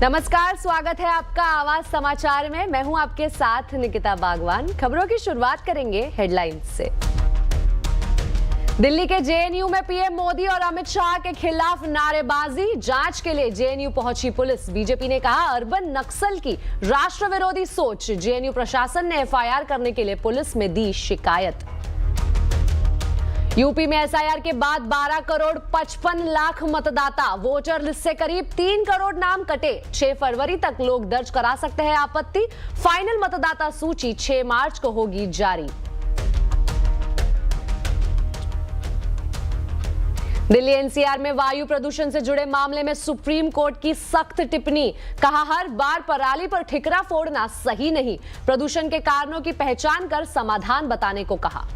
नमस्कार, स्वागत है आपका आवाज समाचार में। मैं हूं आपके साथ निकिता बागवान। खबरों की शुरुआत करेंगे हेडलाइंस से। दिल्ली के जेएनयू में पीएम मोदी और अमित शाह के खिलाफ नारेबाजी। जांच के लिए जेएनयू पहुंची पुलिस। बीजेपी ने कहा अर्बन नक्सल की राष्ट्र विरोधी सोच। जेएनयू प्रशासन ने एफआईआर करने के लिए पुलिस में दी शिकायत। यूपी में एसआईआर के बाद 12 करोड़ 55 लाख मतदाता। वोटर लिस्ट से करीब 3 करोड़ नाम कटे। 6 फरवरी तक लोग दर्ज करा सकते हैं आपत्ति। फाइनल मतदाता सूची 6 मार्च को होगी जारी। दिल्ली एनसीआर में वायु प्रदूषण से जुड़े मामले में सुप्रीम कोर्ट की सख्त टिप्पणी। कहा हर बार पराली पर ठिकरा फोड़ना सही नहीं। प्रदूषण के कारणों की पहचान कर समाधान बताने को कहा।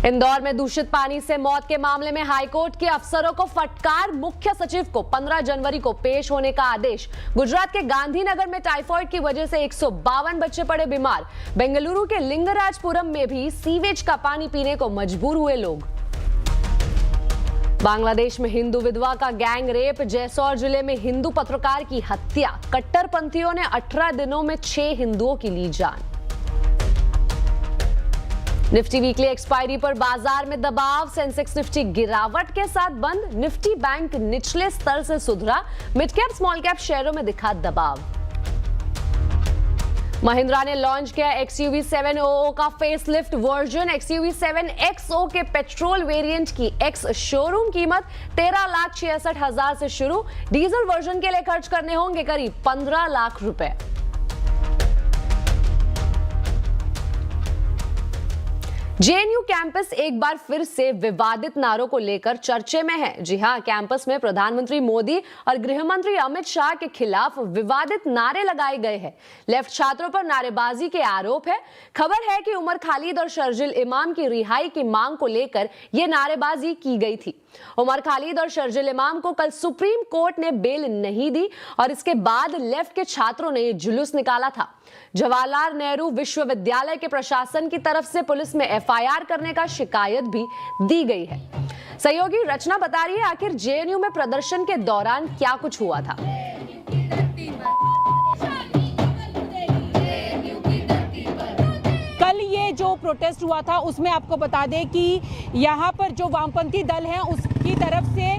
इंदौर में दूषित पानी से मौत के मामले में हाईकोर्ट के अफसरों को फटकार। मुख्य सचिव को 15 जनवरी को पेश होने का आदेश। गुजरात के गांधीनगर में टाइफाइड की वजह से 152 बच्चे पड़े बीमार। बेंगलुरु के लिंगराजपुरम में भी सीवेज का पानी पीने को मजबूर हुए लोग। बांग्लादेश में हिंदू विधवा का गैंग रेप। जैसौर जिले में हिंदू पत्रकार की हत्या। कट्टरपंथियों ने 18 दिनों में 6 हिंदुओं की ली जान। निफ्टी वीकली एक्सपायरी पर बाजार में दबाव। सेंसेक्स निफ्टी गिरावट के साथ बंद। निफ्टी बैंक निचले स्तर से सुधरा। मिड कैप स्मॉल कैप शेयरों में दिखा दबाव। महिंद्रा ने लॉन्च किया XUV 700 का फेसलिफ्ट वर्जन। XUV 7XO के पेट्रोल वेरिएंट की एक्स शोरूम कीमत 13,66,000 से शुरू। डीजल वर्जन के लिए खर्च करने होंगे करीब 15 लाख रुपए। जेएनयू कैंपस एक बार फिर से विवादित नारों को लेकर चर्चे में है। जी हां, कैंपस में प्रधानमंत्री मोदी और गृह मंत्री अमित शाह के खिलाफ विवादित नारे लगाए गए हैं। लेफ्ट छात्रों पर नारेबाजी के आरोप है। खबर है कि उमर खालिद और शर्जिल इमाम की रिहाई की मांग को लेकर यह नारेबाजी की गई थी। उमर खालिद और शर्जिल इमाम को कल सुप्रीम कोर्ट ने बेल नहीं दी और इसके बाद लेफ्ट के छात्रों ने यह जुलूस निकाला था। जवाहरलाल नेहरू विश्वविद्यालय के प्रशासन की तरफ से पुलिस में एफआईआर करने का शिकायत भी दी गई है। सहयोगी रचना बता रही है आखिर जेएनयू में प्रदर्शन के दौरान क्या कुछ हुआ था। कल ये जो प्रोटेस्ट हुआ था उसमें आपको बता दें कि यहाँ पर जो वामपंथी दल है उसकी तरफ से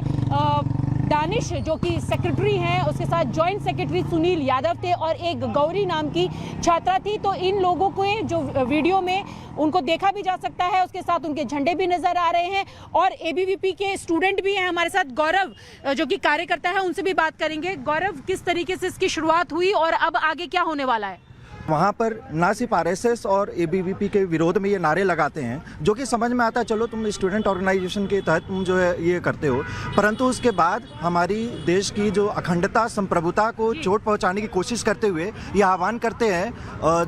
दानिश जो कि सेक्रेटरी हैं, उसके साथ जॉइंट सेक्रेटरी सुनील यादव थे और एक गौरी नाम की छात्रा थी। तो इन लोगों को जो वीडियो में उनको देखा भी जा सकता है, उसके साथ उनके झंडे भी नजर आ रहे हैं। और एबीवीपी के स्टूडेंट भी हैं हमारे साथ। गौरव जो कि कार्यकर्ता है, उनसे भी बात करेंगे। गौरव, किस तरीके से इसकी शुरुआत हुई और अब आगे क्या होने वाला है? वहाँ पर ना सिर्फ आरएसएस और एबीवीपी के विरोध में ये नारे लगाते हैं, जो कि समझ में आता है, चलो तुम स्टूडेंट ऑर्गेनाइजेशन के तहत तुम जो है ये करते हो, परंतु उसके बाद हमारी देश की जो अखंडता संप्रभुता को चोट पहुंचाने की कोशिश करते हुए ये आह्वान करते हैं,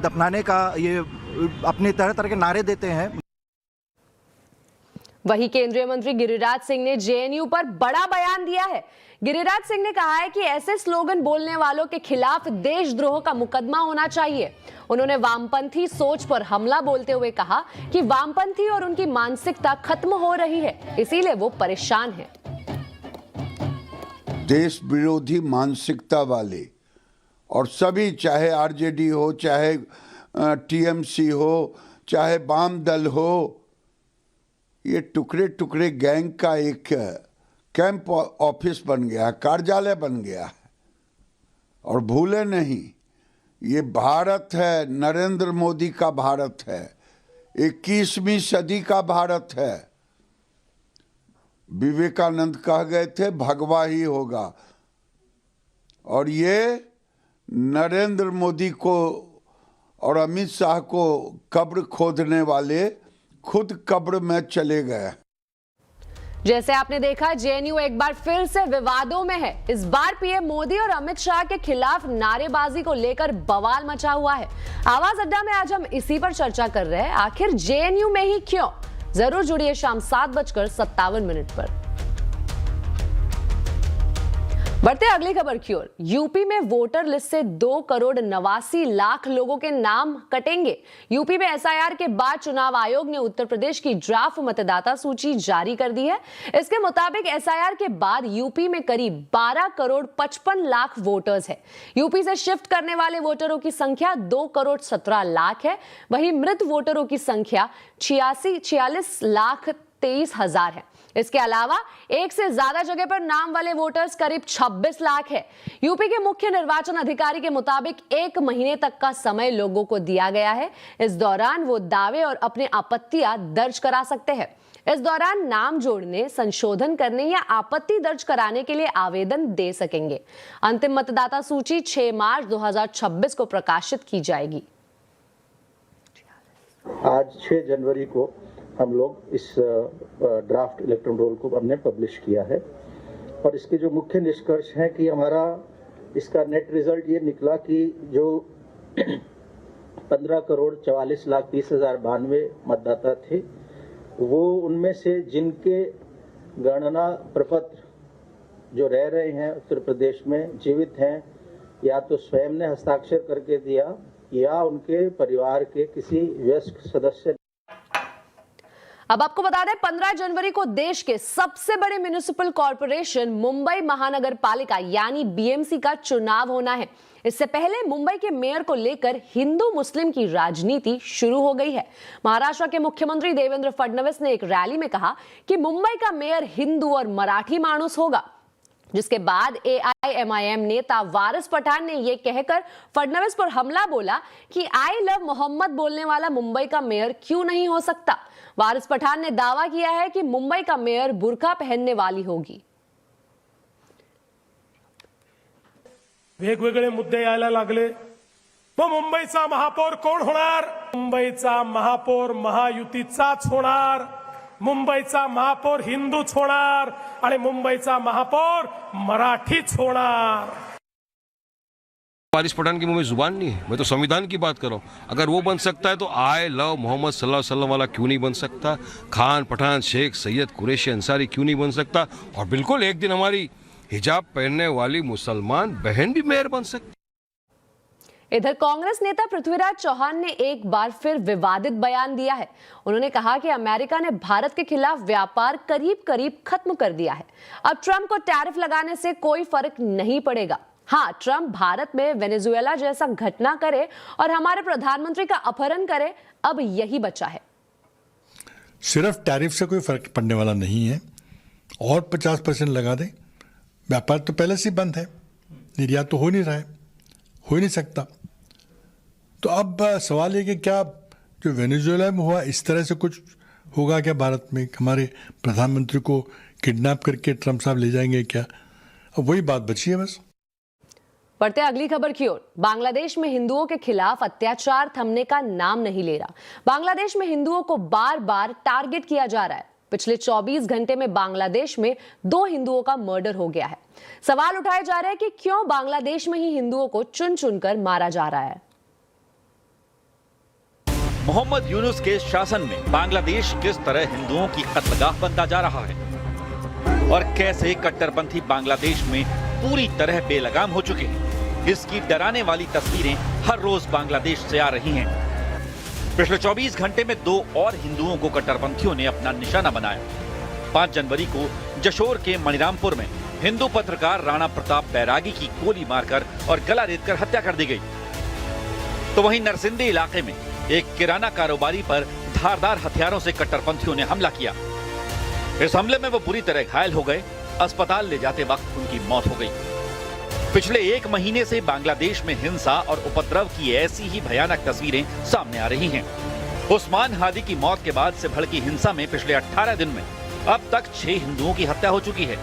दफनाने का ये अपने तरह तरह के नारे देते हैं। वहीं केंद्रीय मंत्री गिरिराज सिंह ने जेएनयू पर बड़ा बयान दिया है। गिरिराज सिंह ने कहा है कि ऐसे स्लोगन बोलने वालों के खिलाफ देशद्रोह का मुकदमा होना चाहिए। उन्होंने वामपंथी सोच पर हमला बोलते हुए कहा कि वामपंथी और उनकी मानसिकता खत्म हो रही है, इसीलिए वो परेशान है। देश विरोधी मानसिकता वाले और सभी, चाहे आरजेडी हो, चाहे टीएमसी हो, चाहे वाम दल हो, ये टुकड़े टुकड़े गैंग का एक कैंप ऑफिस बन गया, कार्यालय बन गया। और भूले नहीं, ये भारत है, नरेंद्र मोदी का भारत है, 21वीं सदी का भारत है। विवेकानंद कह गए थे भगवा ही होगा, और ये नरेंद्र मोदी को और अमित शाह को कब्र खोदने वाले खुद कब्र में चले गए। जैसे आपने देखा, जेएनयू एक बार फिर से विवादों में है। इस बार पीएम मोदी और अमित शाह के खिलाफ नारेबाजी को लेकर बवाल मचा हुआ है। आवाज अड्डा में आज हम इसी पर चर्चा कर रहे हैं, आखिर जेएनयू में ही क्यों। जरूर जुड़िए शाम 7:57 पर। बढ़ते अगली खबर की ओर। यूपी में वोटर लिस्ट से 2,89,00,000 लोगों के नाम कटेंगे। यूपी में एसआईआर के बाद चुनाव आयोग ने उत्तर प्रदेश की ड्राफ्ट मतदाता सूची जारी कर दी है। इसके मुताबिक एसआईआर के बाद यूपी में करीब 12,55,00,000 वोटर्स है। यूपी से शिफ्ट करने वाले वोटरों की संख्या 2,17,00,000 है। वहीं मृत वोटरों की संख्या 46,23,000 है। इसके अलावा एक से ज्यादा जगह पर नाम वाले वोटर्स करीब 26 लाख है। यूपी के मुख्य निर्वाचन अधिकारी के मुताबिक 1 महीने तक का समय लोगों को दिया गया है। इस दौरान वो दावे और अपने आपत्तियां दर्ज करा सकते हैं। इस दौरान नाम जोड़ने, संशोधन करने या आपत्ति दर्ज कराने के लिए आवेदन दे सकेंगे। अंतिम मतदाता सूची 6 मार्च 2026 को प्रकाशित की जाएगी। आज 6 जनवरी को हम लोग इस ड्राफ्ट इलेक्टोरल रोल को हमने पब्लिश किया है और इसके जो मुख्य निष्कर्ष हैं कि हमारा इसका नेट रिजल्ट ये निकला कि जो 15,44,30,092 मतदाता थे, वो उनमें से जिनके गणना प्रपत्र जो रह रहे हैं उत्तर प्रदेश में जीवित हैं, या तो स्वयं ने हस्ताक्षर करके दिया या उनके परिवार के किसी वयस्क सदस्य। अब आपको बता दें, 15 जनवरी को देश के सबसे बड़े म्युनिसिपल कॉर्पोरेशन मुंबई महानगर पालिका यानी बीएमसी का चुनाव होना है। इससे पहले मुंबई के मेयर को लेकर हिंदू मुस्लिम की राजनीति शुरू हो गई है। महाराष्ट्र के मुख्यमंत्री देवेंद्र फडणवीस ने एक रैली में कहा कि मुंबई का मेयर हिंदू और मराठी मानुस होगा, जिसके बाद एआईएमआईएम नेता वारिस पठान ने यह कहकर फडणवीस पर हमला बोला कि आई लव मोहम्मद बोलने वाला मुंबई का मेयर क्यों नहीं हो सकता। वारिस पठान ने दावा किया है कि मुंबई का मेयर बुर्का पहनने वाली होगी। वेगवेगळे मुद्दे यायला लागले, मग मुंबईचा महापौर कोण होणार? मुंबईचा महापौर महायुतीचाच होणार, मुंबईचा महापौर हिंदूच होणार आणि मुंबईचा महापौर मराठीच होणार। वारिस पठान की मुंह में जुबान नहीं है, मैं तो संविधान की बात कर रहा हूँ। अगर वो बन सकता है तो आई लव मोहम्मद सल्लल्लाहु अलैहि वसल्लम वाला क्यों नहीं बन सकता? खान, पठान, शेख, सैयद, कुरैशी, अंसारी क्यों नहीं बन सकता? और बिल्कुल एक दिन हमारी हिजाब पहनने वाली मुसलमान बहन भी मेयर बन सकती। इधर कांग्रेस नेता पृथ्वीराज चौहान ने एक बार फिर विवादित बयान दिया है। उन्होंने कहा कि अमेरिका ने भारत के खिलाफ व्यापार करीब करीब खत्म कर दिया है। अब ट्रंप को टैरिफ लगाने से कोई फर्क नहीं पड़ेगा। हाँ, ट्रंप भारत में वेनेजुएला जैसा घटना करे और हमारे प्रधानमंत्री का अपहरण करे, अब यही बचा है। सिर्फ टैरिफ से कोई फर्क पड़ने वाला नहीं है, और 50% लगा दे। व्यापार तो पहले से बंद है, निर्यात तो हो नहीं रहा है, हो ही नहीं सकता। तो अब सवाल ये कि क्या जो वेनेजुएला में हुआ इस तरह से कुछ होगा क्या भारत में? हमारे प्रधानमंत्री को किडनैप करके ट्रंप साहब ले जाएंगे क्या? अब वही बात बची है बस। बढ़ते अगली खबर की ओर। बांग्लादेश में हिंदुओं के खिलाफ अत्याचार थमने का नाम नहीं ले रहा। बांग्लादेश में हिंदुओं को बार बार टारगेट किया जा रहा है। पिछले 24 घंटे में बांग्लादेश में 2 हिंदुओं का मर्डर हो गया है। सवाल उठाए जा रहे हैं कि क्यों बांग्लादेश में ही हिंदुओं को चुन चुनकर मारा जा रहा है। मोहम्मद यूनुस के शासन में बांग्लादेश किस तरह हिंदुओं की कत्लगाह बनता जा रहा है और कैसे कट्टरपंथी बांग्लादेश में पूरी तरह बेलगाम हो चुके हैं, इसकी डराने वाली तस्वीरें हर रोज बांग्लादेश से आ रही हैं। पिछले 24 घंटे में 2 और हिंदुओं को कट्टरपंथियों ने अपना निशाना बनाया। 5 जनवरी को जशोर के मणिरामपुर में हिंदू पत्रकार राणा प्रताप बैरागी की गोली मारकर और गला रेतकर हत्या कर दी गई। तो वहीं नरसिंदी इलाके में एक किराना कारोबारी पर धारदार हथियारों से कट्टरपंथियों ने हमला किया। इस हमले में वो बुरी तरह घायल हो गए। अस्पताल ले जाते वक्त उनकी मौत हो गई। पिछले 1 महीने से बांग्लादेश में हिंसा और उपद्रव की ऐसी ही भयानक तस्वीरें सामने आ रही हैं। उस्मान हादी की मौत के बाद से भड़की हिंसा में पिछले 18 दिन में अब तक 6 हिंदुओं की हत्या हो चुकी है।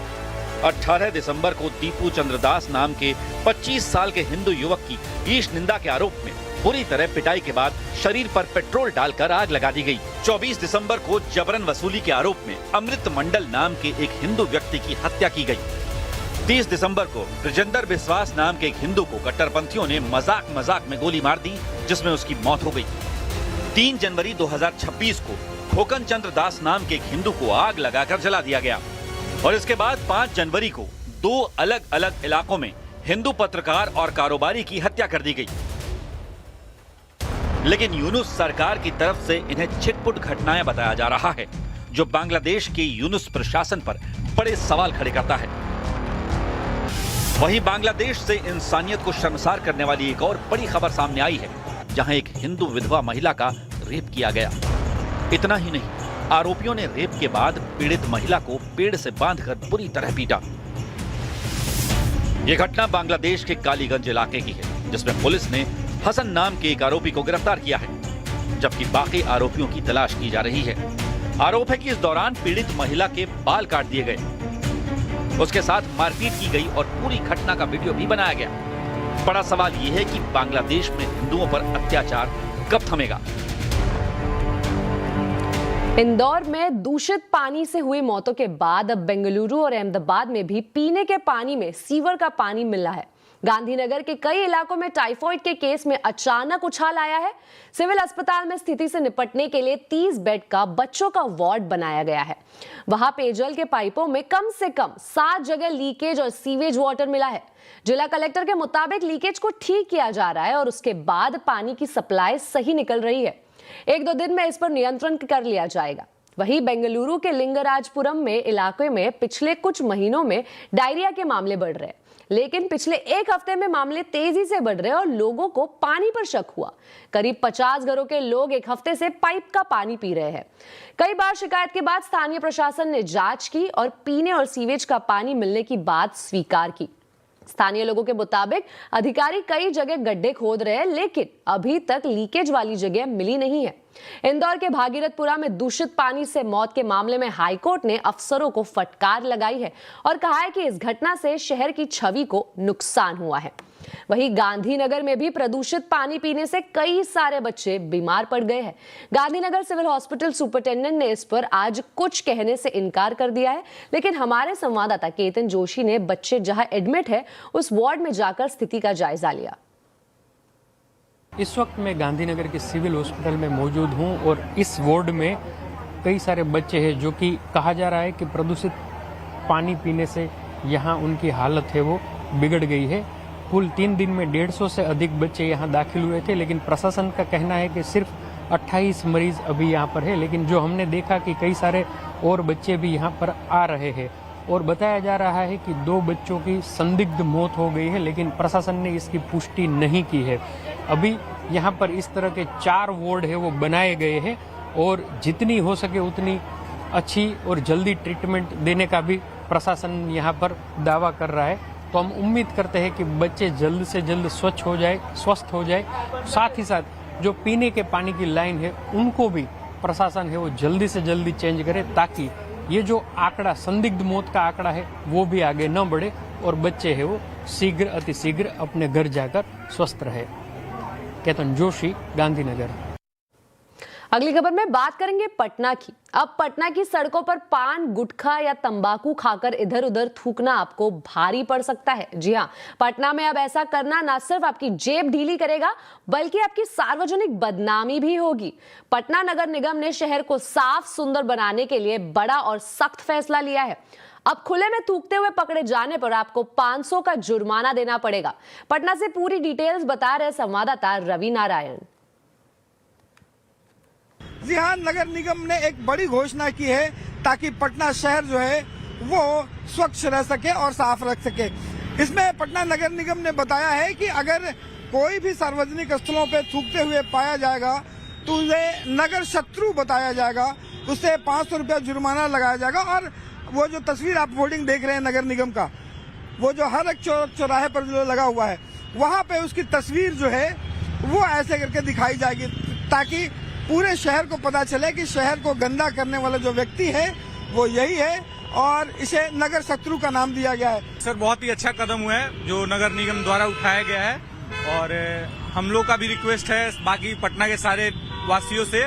18 दिसंबर को दीपू चंद्रदास नाम के 25 साल के हिंदू युवक की ईश निंदा के आरोप में बुरी तरह पिटाई के बाद शरीर पर पेट्रोल डालकर आग लगा दी गई। 24 दिसंबर को जबरन वसूली के आरोप में अमृत मंडल नाम के एक हिंदू व्यक्ति की हत्या की गई। 30 दिसंबर को ब्रजेंद्र विश्वास नाम के एक हिंदू को कट्टरपंथियों ने मजाक में गोली मार दी, जिसमें उसकी मौत हो गई। 3 जनवरी 2026 को खोकन चंद्र दास नाम के एक हिंदू को आग लगाकर जला दिया गया और इसके बाद 5 जनवरी को 2 अलग अलग इलाकों में हिंदू पत्रकार और कारोबारी की हत्या कर दी गई। लेकिन यूनुस सरकार की तरफ से इन्हें छिटपुट घटनाएं बताया जा रहा है, जो बांग्लादेश के यूनुस प्रशासन पर बड़े सवाल खड़े करता है। वहीं बांग्लादेश से इंसानियत को शर्मसार करने वाली एक और बड़ी खबर सामने आई है, जहां एक हिंदू विधवा महिला का रेप किया गया। इतना ही नहीं, आरोपियों ने रेप के बाद पीड़ित महिला को पेड़ से बांधकर बुरी तरह पीटा। यह घटना बांग्लादेश के कालीगंज इलाके की है, जिसमें पुलिस ने हसन नाम के एक आरोपी को गिरफ्तार किया है, जबकि बाकी आरोपियों की तलाश की जा रही है। आरोप है कि इस दौरान पीड़ित महिला के बाल काट दिए गए, उसके साथ मारपीट की गई और पूरी घटना का वीडियो भी बनाया गया। बड़ा सवाल यह है कि बांग्लादेश में हिंदुओं पर अत्याचार कब थमेगा। इंदौर में दूषित पानी से हुई मौतों के बाद अब बेंगलुरु और अहमदाबाद में भी पीने के पानी में सीवर का पानी मिला है। गांधीनगर के कई इलाकों में टाइफाइड के केस में अचानक उछाल आया है। सिविल अस्पताल में स्थिति से निपटने के लिए 30 बेड का बच्चों का वार्ड बनाया गया है। वहां पेयजल के पाइपों में कम से कम 7 जगह लीकेज और सीवेज वाटर मिला है। जिला कलेक्टर के मुताबिक लीकेज को ठीक किया जा रहा है और उसके बाद पानी की सप्लाई सही निकल रही है। 1-2 दिन में इस पर नियंत्रण कर लिया जाएगा। वहीं बेंगलुरु के लिंगराजपुरम में इलाके में पिछले कुछ महीनों में डायरिया के मामले बढ़ रहे हैं, लेकिन पिछले 1 हफ्ते में मामले तेजी से बढ़ रहे हैं और लोगों को पानी पर शक हुआ। करीब 50 घरों के लोग 1 हफ्ते से पाइप का पानी पी रहे हैं। कई बार शिकायत के बाद स्थानीय प्रशासन ने जांच की और पीने और सीवेज का पानी मिलने की बात स्वीकार की। स्थानीय लोगों के मुताबिक अधिकारी कई जगह गड्ढे खोद रहे हैं, लेकिन अभी तक लीकेज वाली जगह मिली नहीं है। इंदौर के भागीरथपुरा में दूषित पानी से मौत के मामले में हाईकोर्ट ने अफसरों को फटकार लगाई है और कहा है कि इस घटना से शहर की छवि को नुकसान हुआ है। वहीं गांधीनगर में भी प्रदूषित पानी पीने से कई सारे बच्चे बीमार पड़ गए हैं। गांधीनगर सिविल हॉस्पिटल सुपरिटेंडेंट ने इस पर आज कुछ कहने से इनकार कर दिया है, लेकिन हमारे संवाददाता केतन जोशी ने बच्चे जहां एडमिट है उस वार्ड में जाकर स्थिति का जायजा लिया। इस वक्त मैं गांधीनगर के सिविल हॉस्पिटल में मौजूद हूं और इस वार्ड में कई सारे बच्चे हैं जो कि कहा जा रहा है कि प्रदूषित पानी पीने से यहां उनकी हालत है वो बिगड़ गई है। कुल 3 दिन में 150 से अधिक बच्चे यहां दाखिल हुए थे, लेकिन प्रशासन का कहना है कि सिर्फ 28 मरीज अभी यहां पर है। लेकिन जो हमने देखा कि कई सारे और बच्चे भी यहां पर आ रहे हैं और बताया जा रहा है कि 2 बच्चों की संदिग्ध मौत हो गई है, लेकिन प्रशासन ने इसकी पुष्टि नहीं की है। अभी यहाँ पर इस तरह के 4 वार्ड है वो बनाए गए हैं और जितनी हो सके उतनी अच्छी और जल्दी ट्रीटमेंट देने का भी प्रशासन यहाँ पर दावा कर रहा है। तो हम उम्मीद करते हैं कि बच्चे जल्द से जल्द स्वच्छ हो जाए, स्वस्थ हो जाए। साथ ही साथ जो पीने के पानी की लाइन है उनको भी प्रशासन है वो जल्दी से जल्दी चेंज करे, ताकि ये जो आंकड़ा संदिग्ध मौत का आंकड़ा है वो भी आगे न बढ़े और बच्चे है वो शीघ्र अतिशीघ्र अपने घर जाकर स्वस्थ रहे। केतन जोशी, गांधीनगर। अगली खबर में बात करेंगे पटना की। अब पटना की सड़कों पर पान, गुटखा या तंबाकू खाकर इधर उधर थूकना आपको भारी पड़ सकता है। जी हां, पटना में अब ऐसा करना न सिर्फ आपकी जेब ढीली करेगा, बल्कि आपकी सार्वजनिक बदनामी भी होगी। पटना नगर निगम ने शहर को साफ सुंदर बनाने के लिए बड़ा और सख्त फैसला लिया है। अब खुले में थूकते हुए पकड़े जाने पर आपको 500 का जुर्माना देना पड़ेगा। पटना से पूरी डिटेल्स बता रहे संवाददाता रवि नारायण। जी हाँ, नगर निगम ने एक बड़ी घोषणा की है ताकि पटना शहर जो है वो स्वच्छ रह सके और साफ रख सके। इसमें पटना नगर निगम ने बताया है कि अगर कोई भी सार्वजनिक स्थलों पे थूकते हुए पाया जाएगा तो उसे नगर शत्रु बताया जाएगा, उससे 500 रुपया जुर्माना लगाया जाएगा। और वो जो तस्वीर आप होर्डिंग देख रहे हैं नगर निगम का, वो जो हर एक चौराहे पर जो लगा हुआ है, वहाँ पे उसकी तस्वीर जो है वो ऐसे करके दिखाई जाएगी, ताकि पूरे शहर को पता चले कि शहर को गंदा करने वाला जो व्यक्ति है वो यही है और इसे नगर शत्रु का नाम दिया गया है। सर, बहुत ही अच्छा कदम हुआ है जो नगर निगम द्वारा उठाया गया है और हम लोग का भी रिक्वेस्ट है बाकी पटना के सारे वासियों से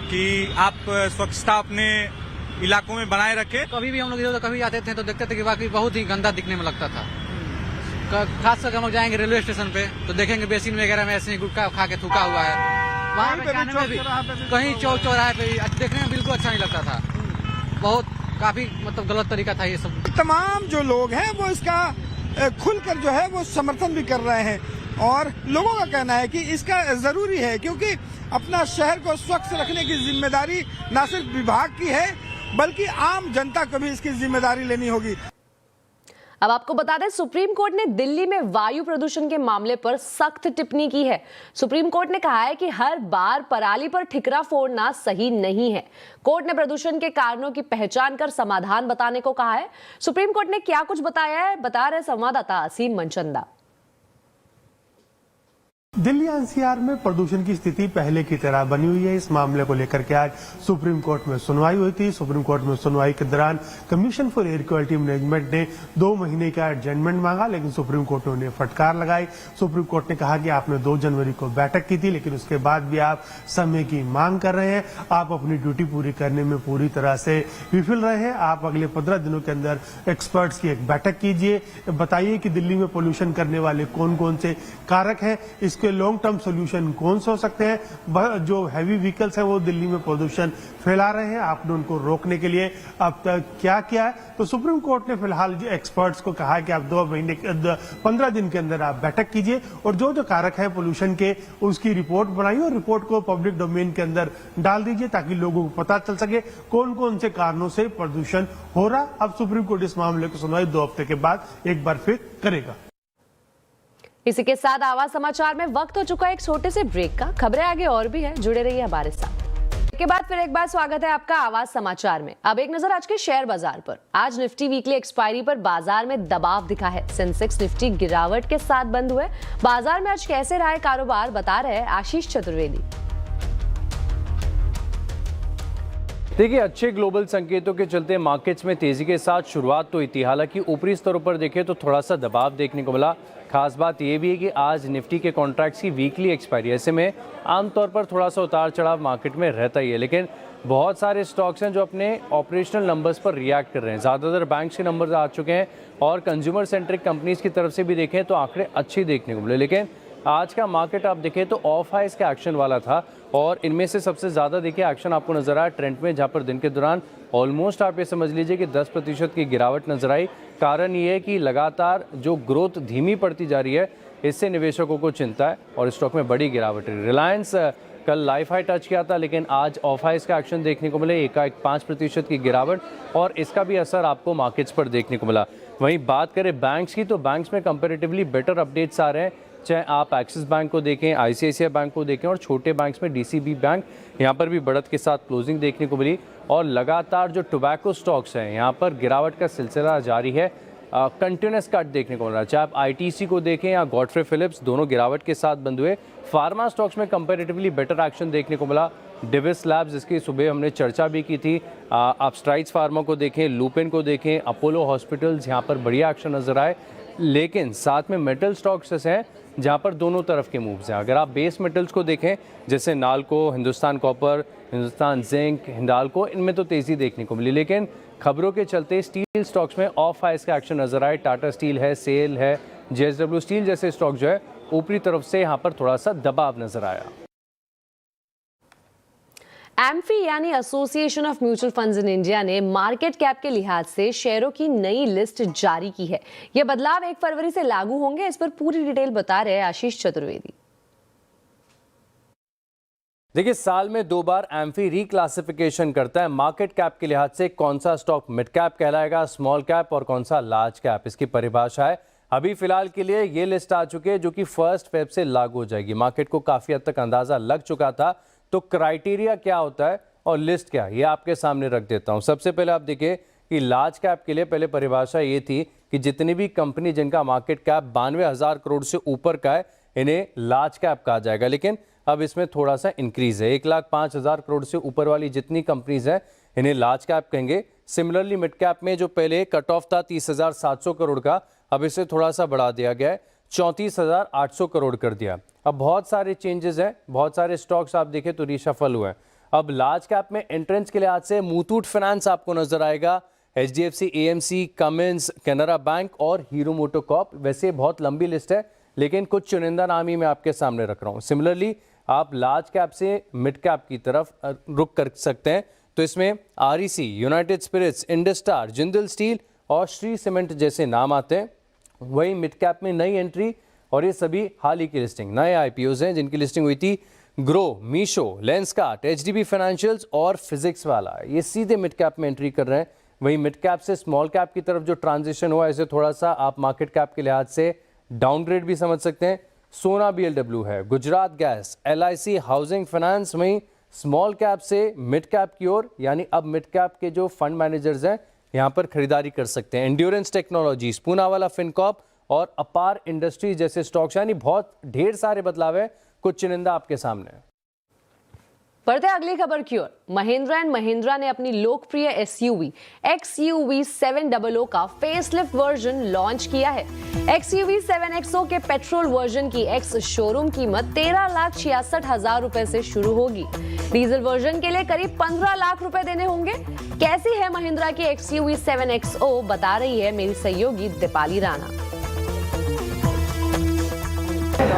कि आप स्वच्छता अपने इलाकों में बनाए रखें। कभी भी हम लोग इधर कभी आते थे तो देखते थे कि वाकई बहुत ही गंदा दिखने में लगता था। खास करके हम लोग जाएंगे रेलवे स्टेशन पे तो देखेंगे बेसिन वगैरह में ऐसे ही गुटखा खा के थूका हुआ है। वहाँ पे भी कहीं चौक चौराहे पे देखने में बिल्कुल अच्छा नहीं लगता था। बहुत काफी मतलब गलत तरीका था ये सब। तमाम जो लोग हैं वो इसका खुलकर जो है वो समर्थन भी कर रहे हैं और लोगों का कहना है कि इसका जरूरी है, क्योंकि अपना शहर को स्वच्छ रखने की जिम्मेदारी न सिर्फ विभाग की है बल्कि आम जनता को भी इसकी जिम्मेदारी लेनी होगी। अब आपको बता दें, सुप्रीम कोर्ट ने दिल्ली में वायु प्रदूषण के मामले पर सख्त टिप्पणी की है। सुप्रीम कोर्ट ने कहा है कि हर बार पराली पर ठिकरा फोड़ना सही नहीं है। कोर्ट ने प्रदूषण के कारणों की पहचान कर समाधान बताने को कहा है। सुप्रीम कोर्ट ने क्या कुछ बताया है, बता रहे संवाददाता असीम मनचंदा। दिल्ली एनसीआर में प्रदूषण की स्थिति पहले की तरह बनी हुई है। इस मामले को लेकर के आज सुप्रीम कोर्ट में सुनवाई हुई थी। सुप्रीम कोर्ट में सुनवाई के दौरान commission for air quality management ने 2 महीने का एडजमेंट मांगा, लेकिन सुप्रीम कोर्ट ने उन्हें फटकार लगाई। सुप्रीम कोर्ट ने कहा कि आपने 2 जनवरी को बैठक की थी, लेकिन उसके बाद भी आप समय की मांग कर रहे हैं। आप अपनी ड्यूटी पूरी करने में पूरी तरह से विफल रहे हैं। आप अगले 15 दिनों के अंदर एक्सपर्ट्स की एक बैठक कीजिए, बताइए कि दिल्ली में पोल्यूशन करने वाले कौन कौन से कारक हैं, इसके लॉन्ग टर्म सोल्यूशन कौन से हो सकते हैं। जो हैवी व्हीकल्स हैं वो दिल्ली में प्रदूषण फैला रहे हैं, आपने उनको रोकने के लिए अब तक क्या किया है। तो सुप्रीम कोर्ट ने फिलहाल एक्सपर्ट्स को कहा है कि आप 15 दिन के अंदर आप बैठक कीजिए और जो जो कारक है पोल्यूशन के उसकी रिपोर्ट बनाइए और रिपोर्ट को पब्लिक डोमेन के अंदर डाल दीजिए ताकि लोगों को पता चल सके कौन कौन से कारणों से प्रदूषण हो रहा। अब सुप्रीम कोर्ट इस मामले को सुनवाई 2 हफ्ते के बाद एक बार फिर करेगा। इसी के साथ आवाज समाचार में वक्त हो चुका है एक छोटे से ब्रेक का। खबरें आगे और भी है, जुड़े रहिए हमारे साथ। के बाद फिर एक बार स्वागत है आपका आवाज समाचार में। अब एक नजर आज के शेयर बाजार पर। आज निफ्टी वीकली एक्सपायरी पर बाजार में दबाव दिखा है। सेंसेक्स निफ्टी गिरावट के साथ बंद हुए। बाजार में आज कैसे रहा कारोबार, बता रहे हैं आशीष चतुर्वेदी। देखिए, अच्छे ग्लोबल संकेतों के चलते मार्केट्स में तेजी के साथ शुरुआत तो हुई थी। हालांकि ऊपरी स्तरों पर देखें तो थोड़ा सा दबाव देखने को मिला। खास बात यह भी है कि आज निफ्टी के कॉन्ट्रैक्ट्स की वीकली एक्सपायरी, ऐसे में आमतौर पर थोड़ा सा उतार चढ़ाव मार्केट में रहता ही है, लेकिन बहुत सारे स्टॉक्स हैं जो अपने ऑपरेशनल नंबर्स पर रिएक्ट कर रहे हैं। ज़्यादातर बैंक्स के नंबर्स आ चुके हैं और कंज्यूमर सेंट्रिक कंपनीज़ की तरफ से भी देखें तो आंकड़े अच्छी देखने को मिले। लेकिन आज का मार्केट आप देखें तो ऑफ हाइस के एक्शन वाला था और इनमें से सबसे ज़्यादा देखिए एक्शन आपको नजर आया ट्रेंड में, जहाँ पर दिन के दौरान ऑलमोस्ट आप ये समझ लीजिए कि 10% की गिरावट नजर आई। कारण ये है कि लगातार जो ग्रोथ धीमी पड़ती जा रही है, इससे निवेशकों को चिंता है और स्टॉक में बड़ी गिरावट है। रिलायंस कल लाइफ हाई टच किया था, लेकिन आज ऑफ हाइस का एक्शन देखने को मिले, एकाएक 5% की गिरावट और इसका भी असर आपको मार्केट्स पर देखने को मिला। वहीं बात करें बैंक्स की, तो बैंक्स में कंपैरेटिवली बेटर अपडेट्स आ रहे हैं। चाहे आप एक्सिस बैंक को देखें, आईसीआईसीआई बैंक को देखें और छोटे बैंक्स में डीसीबी बैंक, यहाँ पर भी बढ़त के साथ क्लोजिंग देखने को मिली और लगातार जो टोबैको स्टॉक्स हैं यहाँ पर गिरावट का सिलसिला जारी है। कंटिन्यूस कट देखने को मिल रहा है। चाहे आप आईटीसी को देखें या गॉडफ्रे फिलिप्स, दोनों गिरावट के साथ बंद हुए। फार्मा स्टॉक्स में कंपैरेटिवली बेटर एक्शन देखने को मिला। डिविस लैब्स, जिसकी सुबह हमने चर्चा भी की थी, आप स्ट्राइड्स फार्मा को देखें, लुपिन को देखें, अपोलो हॉस्पिटल्स, यहाँ पर बढ़िया एक्शन नजर आए। लेकिन साथ में मेटल स्टॉक्स हैं जहाँ पर दोनों तरफ के मूव्स हैं। अगर आप बेस मेटल्स को देखें जैसे नाल्को, हिंदुस्तान कॉपर, हिंदुस्तान जिंक, हिंडाल्को, इनमें तो तेज़ी देखने को मिली। लेकिन खबरों के चलते स्टील स्टॉक्स में ऑफ हाइस का एक्शन नजर आए। टाटा स्टील है, सेल है, जेएसडब्ल्यू स्टील जैसे स्टॉक जो है ऊपरी तरफ से यहाँ पर थोड़ा सा दबाव नजर आया। एम्फी यानी association of mutual funds in India ने मार्केट कैप के लिहाज से शेयरों की नई लिस्ट जारी की है। यह बदलाव 1 फरवरी से लागू होंगे। इस पर पूरी डिटेल बता रहे हैं आशीष चतुर्वेदी। देखिए, साल में 2 बार एम्फी रिक्लासिफिकेशन करता है मार्केट कैप के लिहाज से, कौन सा स्टॉक मिड कैप कहलाएगा, स्मॉल कैप और कौन सा लार्ज कैप, इसकी परिभाषा है। अभी फिलहाल के लिए ये लिस्ट आ चुकी है जो कि 1 फेब से लागू हो जाएगी। मार्केट को काफी हद तक अंदाजा लग चुका था, तो क्राइटेरिया क्या होता है और लिस्ट क्या, ये आपके सामने रख देता हूं। सबसे पहले आप देखिए कि लार्ज कैप के लिए पहले परिभाषा ये थी कि जितनी भी कंपनी जिनका मार्केट कैप 92,000 करोड़ से ऊपर का है, इन्हें लार्ज कैप कहा जाएगा। लेकिन अब इसमें थोड़ा सा इंक्रीज है, 1,05,000 करोड़ से ऊपर वाली जितनी कंपनीज हैं इन्हें लार्ज कैप कहेंगे। सिमिलरली मिड कैप में जो पहले कट ऑफ था 30,700 करोड़ का, अब इसे थोड़ा सा बढ़ा दिया गया है, 34,800 करोड़ कर दिया। अब बहुत सारे चेंजेस हैं, बहुत सारे स्टॉक्स आप देखें तो रीशफल हुए हैं। अब लार्ज कैप में एंट्रेंस के लिहाज से मुथूट फाइनेंस आपको नजर आएगा, HDFC, AMC, Cummins, Canara bank और हीरो मोटोकॉर्प। वैसे बहुत लंबी लिस्ट है, लेकिन कुछ चुनिंदा नाम ही मैं आपके सामने रख रहा हूँ। सिमिलरली आप लार्ज कैप से मिड कैप की तरफ रुख कर सकते हैं, तो इसमें REC, United Spirits, Indus Star, Jindal Steel और श्री सीमेंट जैसे नाम आते हैं। वहीं मिड कैप में नई एंट्री, और ये सभी हाल ही की लिस्टिंग, नए IPOs हैं जिनकी लिस्टिंग हुई थी। Grow, Meesho, Lenskart, HDB financials और फिजिक्स वाला, ये सीधे मिड कैप में एंट्री कर रहे हैं। वहीं मिड कैप से स्मॉल कैप की तरफ जो ट्रांजिशन हुआ, इसे थोड़ा सा आप मार्केट कैप के लिहाज से डाउनग्रेड भी समझ सकते हैं। सोना BLW है, Gujarat gas, LIC housing finance, वहीं स्मॉल कैप से मिड कैप की ओर, यानी अब मिड कैप के जो फंड मैनेजर्स हैं यहाँ पर खरीदारी कर सकते हैं। एंड्योरेंस टेक्नोलॉजीज, पूनावाला फिनकॉर्प और अपार इंडस्ट्रीज जैसे स्टॉक्स, यानी बहुत ढेर सारे बदलाव है। कुछ चुनिंदा आपके सामने। बढ़ते अगली खबर की ओर। महिंद्रा एंड महिंद्रा ने अपनी लोकप्रिय SUV XUV 700 का फेसलिफ्ट वर्जन लॉन्च किया है। XUV 7XO के पेट्रोल वर्जन की एक्स शोरूम कीमत 13,66,000 रुपए से शुरू होगी। डीजल वर्जन के लिए करीब 15 लाख रुपए देने होंगे। कैसी है महिंद्रा की XUV 7XO, बता रही है मेरी सहयोगी दीपाली राणा।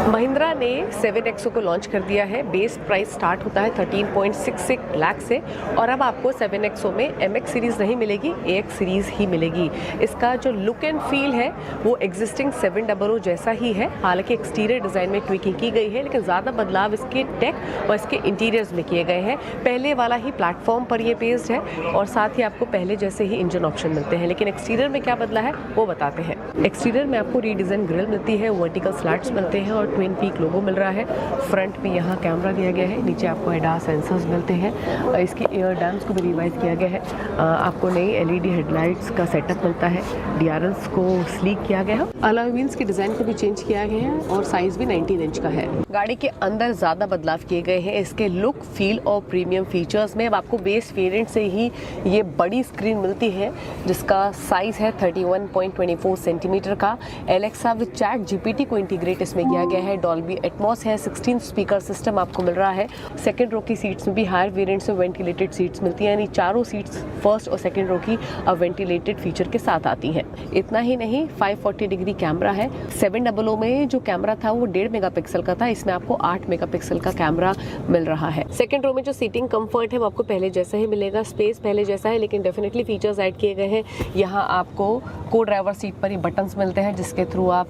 महिंद्रा ने 7XO को लॉन्च कर दिया है। बेस प्राइस स्टार्ट होता है 13.66 लाख से, और अब आपको 7XO में MX सीरीज़ नहीं मिलेगी, AX सीरीज़ ही मिलेगी। इसका जो लुक एंड फील है वो एग्जिस्टिंग 700 जैसा ही है। हालांकि एक्सटीरियर डिज़ाइन में ट्विकिंग की गई है, लेकिन ज़्यादा बदलाव इसके टेक और इसके इंटीरियर्स में किए गए हैं। पहले वाला ही प्लेटफॉर्म पर ये बेस्ड है, और साथ ही आपको पहले जैसे ही इंजन ऑप्शन मिलते हैं। लेकिन एक्सटीरियर में क्या बदला है वो बताते हैं। एक्सटीरियर में आपको रीडिज़ाइन ग्रिल मिलती है, वर्टिकल स्लैट्स मिलते हैं और ट्विन पीक लोगो मिल रहा है। फ्रंट में यहाँ कैमरा दिया गया है, नीचे आपको ADAS सेंसर्स मिलते हैं। इसकी एयर डैम्स को भी रिवाइज किया गया है। आपको नई LED हेडलाइट्स का सेटअप मिलता है। DRLs को स्लीक किया गया है। अलॉय व्हील्स की डिज़ाइन को भी चेंज किया गया है और साइज़ भी 19 इंच का है। गाड़ी के अंदर ज़्यादा बदलाव किए गए हैं इसके लुक, फील और प्रीमियम फीचर्स में। अब आपको बेस वेरिएंट से ही ये बड़ी स्क्रीन मिलती है जिसका साइज़ है 31.24 सेंटीमीटर का। एलेक्सा विद चैट GPT को इंटीग्रेट इसमें किया गया है। डॉल्बी एटमॉस है। 16 स्पीकर सिस्टम आपको मिल रहा है। सेकंड रो की सीट्स में भी हायर वेरिएंट से वेंटिलेटेड सीट्स मिलती हैं, यानी चारों सीट्स फर्स्ट और सेकंड रो की अब वेंटिलेटेड फीचर के साथ आती हैं। इतना ही नहीं, 540 डिग्री कैमरा है। 700 में जो कैमरा था वो 1.5 मेगापिक्सल का था, इसमें आपको 8 मेगापिक्सल का कैमरा मिल रहा है। सेकंड रो में जो सीटिंग कंफर्ट है वो आपको पहले जैसा ही मिलेगा। स्पेस पहले जैसा है, लेकिन डेफिनेटली फीचर्स ऐड किए गए हैं। यहाँ आपको को ड्राइवर सीट पर ही बटन्स मिलते हैं जिसके थ्रू आप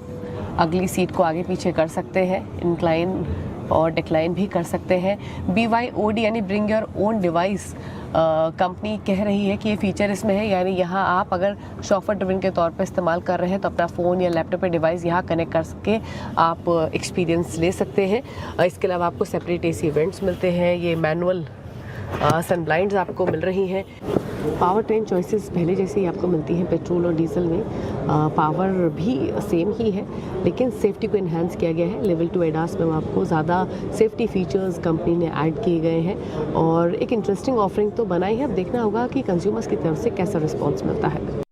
अगली सीट को आगे पीछे कर सकते हैं, इंक्लाइन और डिक्लाइन भी कर सकते हैं। BYOD यानी bring your own device company कह रही है कि ये फीचर इसमें है, यानी यहाँ आप अगर शॉफर ड्रिवन के तौर पर इस्तेमाल कर रहे हैं तो अपना फ़ोन या लैपटॉप या डिवाइस यहाँ कनेक्ट कर सके आप एक्सपीरियंस ले सकते हैं। इसके अलावा आपको सेपरेट AC इवेंट्स मिलते हैं। ये मैनुअल सन ब्लाइंड्स आपको मिल रही हैं। पावर ट्रेन चॉइसेस पहले जैसे ही आपको मिलती हैं पेट्रोल और डीजल में। पावर भी सेम ही है, लेकिन सेफ्टी को इन्हांस किया गया है। लेवल 2 ADAS में आपको ज़्यादा सेफ्टी फीचर्स कंपनी ने ऐड किए गए हैं और एक इंटरेस्टिंग ऑफरिंग तो बनाई है। अब देखना होगा कि कंज्यूमर्स की तरफ से कैसा रिस्पॉन्स मिलता है।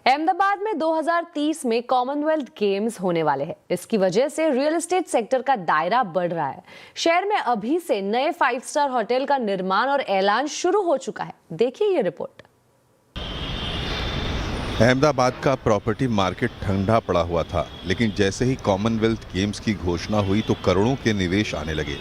अहमदाबाद में 2030 में कॉमनवेल्थ गेम्स होने वाले हैं। इसकी वजह से रियल एस्टेट सेक्टर का दायरा बढ़ रहा है। शहर में अभी से नए 5 स्टार होटल का निर्माण और ऐलान शुरू हो चुका है। देखिए ये रिपोर्ट। अहमदाबाद का प्रॉपर्टी मार्केट ठंडा पड़ा हुआ था, लेकिन जैसे ही कॉमनवेल्थ गेम्स की घोषणा हुई तो करोड़ों के निवेश आने लगे।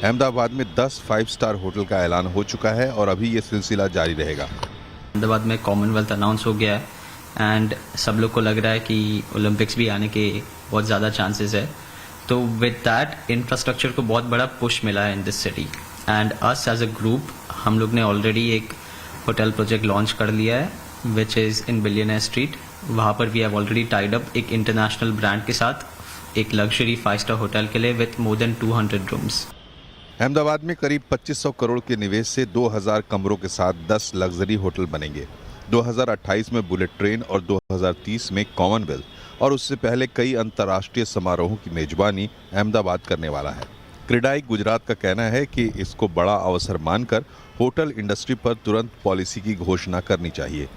अहमदाबाद में 10 5 स्टार होटल का ऐलान हो चुका है और अभी ये सिलसिला जारी रहेगा। अहमदाबाद में कॉमनवेल्थ अनाउंस हो गया है एंड सब लोग को लग रहा है कि ओलंपिक्स भी आने के बहुत ज़्यादा चांसेस है। तो विद दैट इंफ्रास्ट्रक्चर को बहुत बड़ा पुश मिला है in this city and us as a group हम लोग ने ऑलरेडी एक होटल प्रोजेक्ट लॉन्च कर लिया है which is in billionaire street. वहाँ पर we have already tied up एक इंटरनेशनल ब्रांड के साथ एक लग्जरी 5 स्टार होटल के लिए with more than 200 rooms. Ahmedabad में करीब 2500 करोड़ के निवेश से 2000 कमरों के साथ 10 लग्जरी होटल बनेंगे। 2028 में बुलेट ट्रेन और 2030 में कॉमनवेल्थ और उससे पहले कई अंतर्राष्ट्रीय समारोहों की मेजबानी अहमदाबाद करने वाला है। क्रेडाई गुजरात का कहना है कि इसको बड़ा अवसर मानकर होटल इंडस्ट्री पर तुरंत पॉलिसी की घोषणा करनी चाहिए।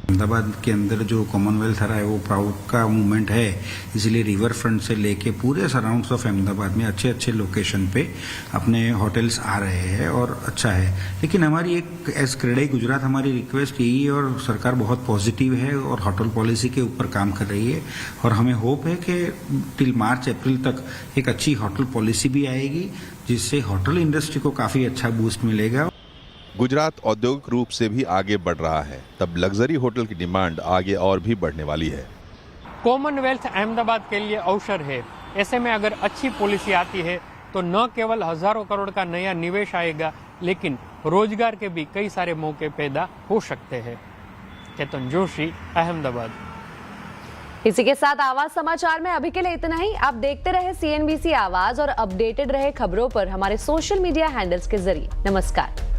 अहमदाबाद के अंदर जो कॉमनवेल्थ आ रहा है वो प्राउड का मूवमेंट है, इसलिए रिवर फ्रंट से लेके पूरे सराउंड्स ऑफ अहमदाबाद में अच्छे अच्छे लोकेशन पे अपने होटल्स आ रहे हैं और अच्छा है। लेकिन हमारी एक एज क्रेडाई गुजरात हमारी रिक्वेस्ट यही है और सरकार बहुत पॉजिटिव है और होटल पॉलिसी के ऊपर काम कर रही है और हमें होप है कि टिल मार्च अप्रैल तक एक अच्छी होटल पॉलिसी भी आएगी जिससे होटल इंडस्ट्री को काफ़ी अच्छा बूस्ट मिलेगा। गुजरात औद्योगिक रूप से भी आगे बढ़ रहा है, तब लग्जरी होटल की डिमांड आगे और भी बढ़ने वाली है। कॉमनवेल्थ अहमदाबाद के लिए अवसर है। ऐसे में अगर अच्छी पॉलिसी आती है तो न केवल हजारों करोड़ का नया निवेश आएगा, लेकिन रोजगार के भी कई सारे मौके पैदा हो सकते हैं। चेतन जोशी, अहमदाबाद। इसी के साथ आवाज समाचार में अभी के लिए इतना ही। आप देखते रहे CNBC आवाज और अपडेटेड रहे खबरों पर हमारे सोशल मीडिया हैंडल्स के जरिए। नमस्कार।